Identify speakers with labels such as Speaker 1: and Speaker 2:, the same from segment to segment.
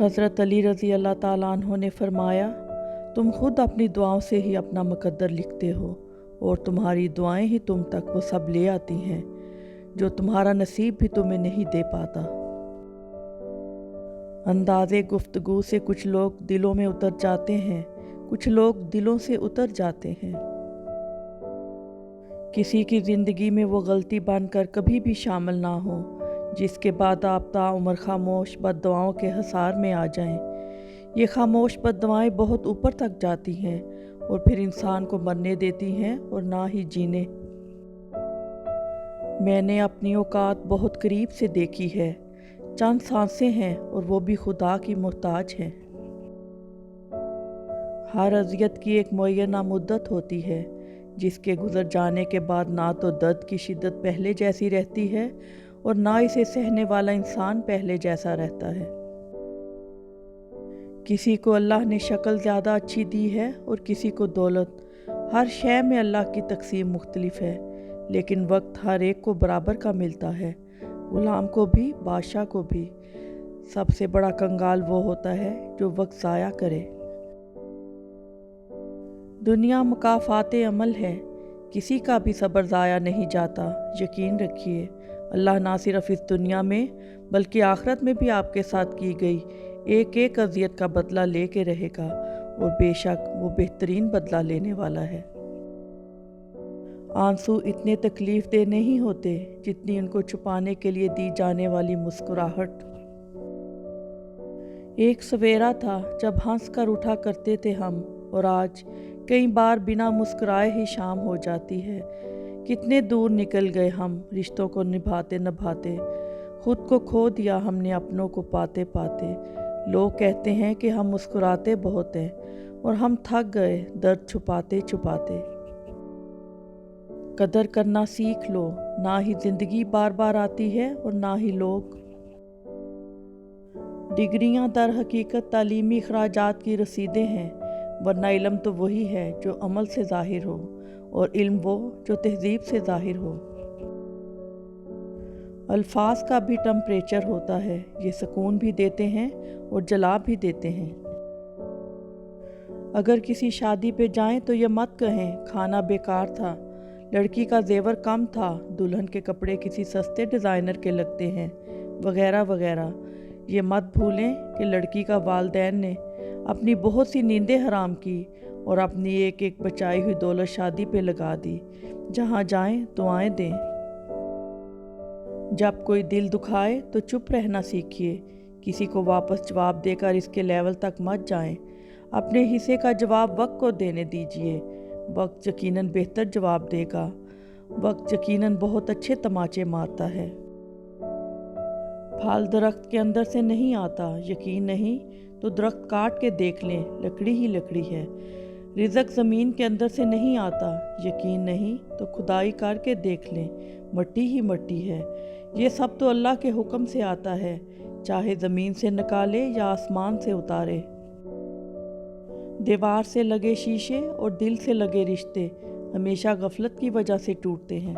Speaker 1: हज़रत अली रज़ी अल्लाह ताला अन्हो ने फरमाया, तुम खुद अपनी दुआओं से ही अपना मुकद्दर लिखते हो और तुम्हारी दुआएं ही तुम तक वो सब ले आती हैं जो तुम्हारा नसीब भी तुम्हें नहीं दे पाता। अंदाज़े गुफ्तगू से कुछ लोग दिलों में उतर जाते हैं, कुछ लोग दिलों से उतर जाते हैं। किसी की ज़िंदगी में वो गलती बनकर कभी भी शामिल ना हो जिसके बाद आप ताउम्र खामोश बद्दुआओं के हसार में आ जाएं। ये खामोश बद्दुआएं बहुत ऊपर तक जाती हैं और फिर इंसान को मरने देती हैं और ना ही जीने। मैंने अपनी औकात बहुत करीब से देखी है। चंद सांसें हैं और वो भी खुदा की मोहताज हैं। हर अज़ियत की एक मुअय्यना मुद्दत होती है जिसके गुजर जाने के बाद ना तो दर्द की शिद्दत पहले जैसी रहती है और ना इसे सहने वाला इंसान पहले जैसा रहता है। किसी को अल्लाह ने शक्ल ज़्यादा अच्छी दी है और किसी को दौलत। हर शय में अल्लाह की तकसीम मुख्तलिफ है, लेकिन वक्त हर एक को बराबर का मिलता है, गुलाम को भी बादशाह को भी। सबसे बड़ा कंगाल वो होता है जो वक्त ज़ाया करे। दुनिया मुकाफ़ाते अमल है, किसी का भी सब्र ज़ाया नहीं जाता। यकीन रखिए, अल्लाह ना सिर्फ इस दुनिया में बल्कि आखिरत में भी आपके साथ की गई एक एक अज़ियत का बदला ले के रहेगा और बेशक वो बेहतरीन बदला लेने वाला है। आंसू इतने तकलीफ़ दे नहीं होते जितनी उनको छुपाने के लिए दी जाने वाली मुस्कुराहट। एक सवेरा था जब हंस कर उठा करते थे हम, और आज कई बार बिना मुस्कुराए ही शाम हो जाती है। कितने दूर निकल गए हम रिश्तों को निभाते निभाते, खुद को खो दिया हमने अपनों को पाते पाते। लोग कहते हैं कि हम मुस्कुराते बहुत हैं और हम थक गए दर्द छुपाते छुपाते। कदर करना सीख लो, ना ही ज़िंदगी बार बार आती है और ना ही लोग। डिग्रियां दर हकीकत तालीमी खराजात की रसीदें हैं, वरना इल्म तो वही है जो अमल से ज़ाहिर हो और इल्म वो जो तहजीब से ज़ाहिर हो। अल्फाज का भी टेम्परेचर होता है, ये सुकून भी देते हैं और जला भी देते हैं। अगर किसी शादी पे जाएं तो ये मत कहें खाना बेकार था, लड़की का जेवर कम था, दुल्हन के कपड़े किसी सस्ते डिज़ाइनर के लगते हैं, वगैरह वगैरह। ये मत भूलें कि लड़की का वालिदैन ने अपनी बहुत सी नींदें हराम की और अपनी एक एक बचाई हुई दौलत शादी पे लगा दी। जहाँ जाएं दुआएं दें। जब कोई दिल दुखाए तो चुप रहना सीखिए, किसी को वापस जवाब देकर इसके लेवल तक मत जाएं। अपने हिस्से का जवाब वक्त को देने दीजिए, वक्त यकीनन बेहतर जवाब देगा। वक्त यकीनन बहुत अच्छे तमाचे मारता है। फल दरख्त के अंदर से नहीं आता, यकीन नहीं तो दरख्त काट के देख लें, लकड़ी ही लकड़ी है। रिज़्क ज़मीन के अंदर से नहीं आता, यकीन नहीं तो खुदाई करके देख लें, मट्टी ही मट्टी है। ये सब तो अल्लाह के हुक्म से आता है, चाहे ज़मीन से निकाले या आसमान से उतारे। दीवार से लगे शीशे और दिल से लगे रिश्ते हमेशा गफलत की वजह से टूटते हैं।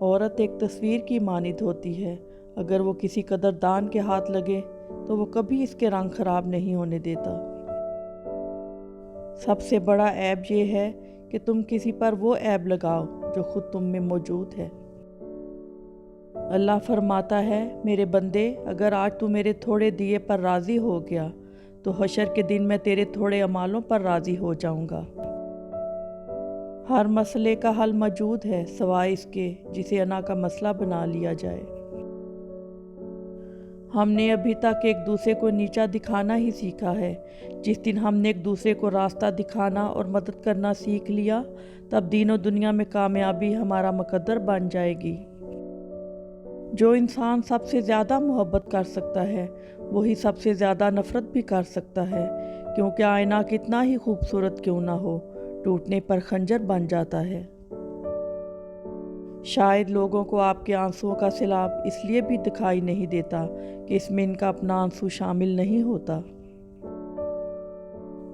Speaker 1: औरत एक तस्वीर की मानिद होती है, अगर वो किसी कदरदान के हाथ लगे तो वो कभी इसके रंग खराब नहीं होने देता। सबसे बड़ा ऐब ये है कि तुम किसी पर वो ऐब लगाओ जो खुद तुम में मौजूद है। अल्लाह फरमाता है, मेरे बंदे अगर आज तू मेरे थोड़े दिए पर राज़ी हो गया तो हशर के दिन मैं तेरे थोड़े अमालों पर राज़ी हो जाऊंगा। हर मसले का हल मौजूद है सवाए इसके जिसे अना का मसला बना लिया जाए। हमने अभी तक एक दूसरे को नीचा दिखाना ही सीखा है। जिस दिन हमने एक दूसरे को रास्ता दिखाना और मदद करना सीख लिया, तब दीन और दुनिया में कामयाबी हमारा मुकद्दर बन जाएगी। जो इंसान सबसे ज़्यादा मोहब्बत कर सकता है वही सबसे ज़्यादा नफ़रत भी कर सकता है, क्योंकि आईना कितना ही खूबसूरत क्यों ना हो, टूटने पर खंजर बन जाता है। शायद लोगों को आपके आंसुओं का सैलाब इसलिए भी दिखाई नहीं देता कि इसमें इनका अपना आंसू शामिल नहीं होता।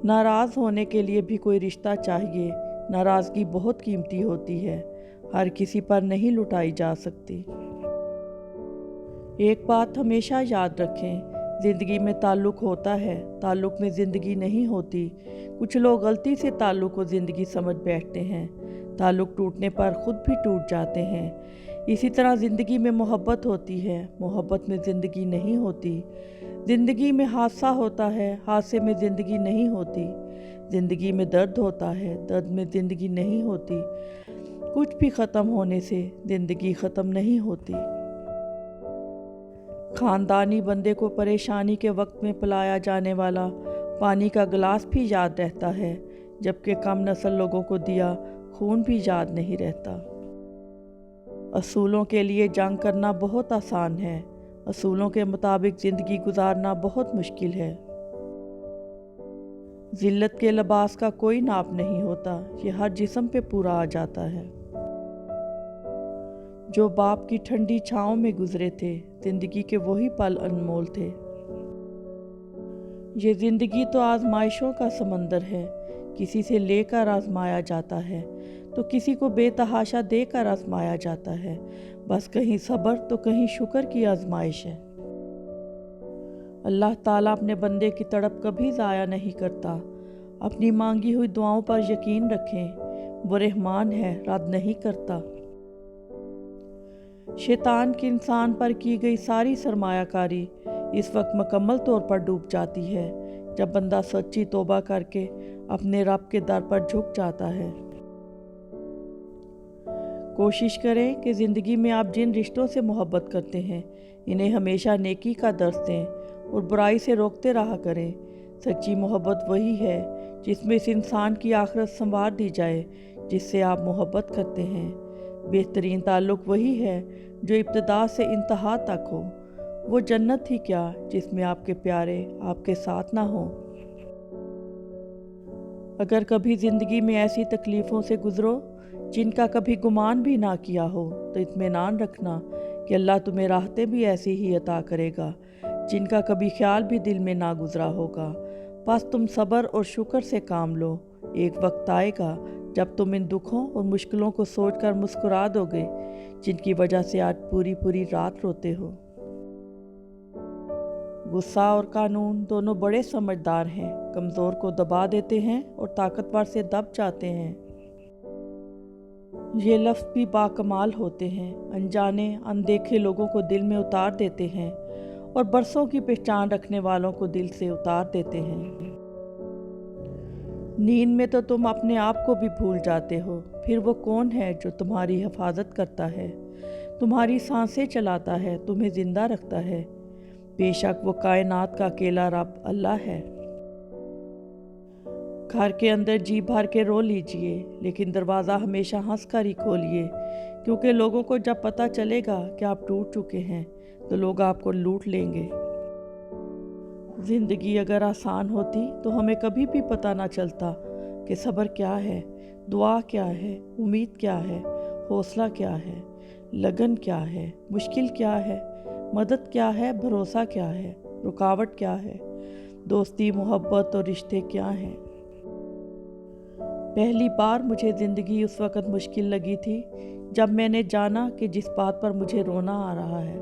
Speaker 1: नाराज़ होने के लिए भी कोई रिश्ता चाहिए। नाराज़गी बहुत कीमती होती है, हर किसी पर नहीं लुटाई जा सकती। एक बात हमेशा याद रखें, ज़िंदगी में ताल्लुक़ होता है, ताल्लुक़ में ज़िंदगी नहीं होती। कुछ लोग गलती से ताल्लुक़ को ज़िंदगी समझ बैठते हैं। ताल्लुक़ टूटने पर ख़ुद भी टूट जाते हैं। इसी तरह ज़िंदगी में मोहब्बत होती है, मोहब्बत में ज़िंदगी नहीं होती। ज़िंदगी में हादसा होता है, हादसे में ज़िंदगी नहीं होती। ज़िंदगी में दर्द होता है, दर्द में ज़िंदगी नहीं होती। कुछ भी ख़त्म होने से ज़िंदगी ख़त्म नहीं होती। ख़ानदानी बंदे को परेशानी के वक्त में पिलाया जाने वाला पानी का गिलास भी याद रहता है, जबकि कम नस्ल लोगों को दिया खून भी याद नहीं रहता। असूलों के लिए जंग करना बहुत आसान है, असूलों के मुताबिक ज़िंदगी गुजारना बहुत मुश्किल है। ज़िल्लत के लिबास का कोई नाप नहीं होता, ये हर जिस्म पे पूरा आ जाता है। जो बाप की ठंडी छाँव में गुजरे थे, ज़िंदगी के वही पल अनमोल थे। ये ज़िंदगी तो आजमाइशों का समंदर है, किसी से लेकर आजमाया जाता है, तो किसी को बेतहाशा देकर आजमाया जाता है। बस कहीं सब्र तो कहीं शुक्र की आजमाइश है। अल्लाह ताला अपने बंदे की तड़प कभी ज़ाया नहीं करता। अपनी मांगी हुई दुआओं पर यकीन रखें, वो रहमान है, रद्द नहीं करता। शैतान की इंसान पर की गई सारी सरमायाकारी इस वक्त मुकम्मल तौर पर डूब जाती है, जब बंदा सच्ची तौबा करके अपने रब के दर पर झुक जाता है। कोशिश करें कि ज़िंदगी में आप जिन रिश्तों से मोहब्बत करते हैं, इन्हें हमेशा नेकी का दर्स दें और बुराई से रोकते रहा करें। सच्ची मोहब्बत वही है जिसमें इस इंसान की आखिरत संवार दी जाए जिससे आप मोहब्बत करते हैं। बेहतरीन ताल्लुक़ वही है जो इब्तिदा से इंतहा तक हो। वो जन्नत ही क्या जिसमें आपके प्यारे आपके साथ ना हो। अगर कभी ज़िंदगी में ऐसी तकलीफ़ों से गुज़रो जिनका कभी गुमान भी ना किया हो, तो इत्मीनान रखना कि अल्लाह तुम्हें राहतें भी ऐसी ही अता करेगा जिनका कभी ख्याल भी दिल में ना गुज़रा होगा। बस तुम सब्र और शुक्र से काम लो। एक वक्त आएगा जब तुम इन दुखों और मुश्किलों को सोचकर मुस्कुरा दोगे जिनकी वजह से आज पूरी पूरी रात रोते हो। गुस्सा और कानून दोनों बड़े समझदार हैं, कमज़ोर को दबा देते हैं और ताकतवर से दब जाते हैं। ये लफ्ज़ भी बाकमाल होते हैं, अनजाने अनदेखे लोगों को दिल में उतार देते हैं और बरसों की पहचान रखने वालों को दिल से उतार देते हैं। नींद में तो तुम अपने आप को भी भूल जाते हो, फिर वो कौन है जो तुम्हारी हिफाजत करता है, तुम्हारी सांसें चलाता है, तुम्हें ज़िंदा रखता है। बेशक वो कायनात का अकेला रब अल्लाह है। घर के अंदर जी भर के रो लीजिए, लेकिन दरवाज़ा हमेशा हंस कर ही खोलिए, क्योंकि लोगों को जब पता चलेगा कि आप टूट चुके हैं तो लोग आपको लूट लेंगे। ज़िंदगी अगर आसान होती तो हमें कभी भी पता ना चलता कि सब्र क्या है, दुआ क्या है, उम्मीद क्या है, हौसला क्या है, लगन क्या है, मुश्किल क्या है, मदद क्या है, भरोसा क्या है, रुकावट क्या है, दोस्ती मोहब्बत और रिश्ते क्या हैं। पहली बार मुझे ज़िंदगी उस वक़्त मुश्किल लगी थी जब मैंने जाना कि जिस बात पर मुझे रोना आ रहा है,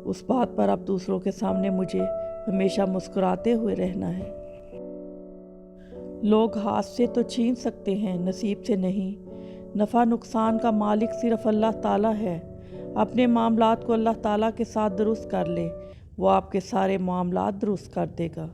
Speaker 1: उस बात पर अब दूसरों के सामने मुझे हमेशा मुस्कुराते हुए रहना है। लोग हाथ से तो छीन सकते हैं, नसीब से नहीं। नफ़ा नुकसान का मालिक सिर्फ़ अल्लाह ताला है। अपने मामलात को अल्लाह ताला के साथ दुरुस्त कर ले, वो आपके सारे मामलात दुरुस्त कर देगा।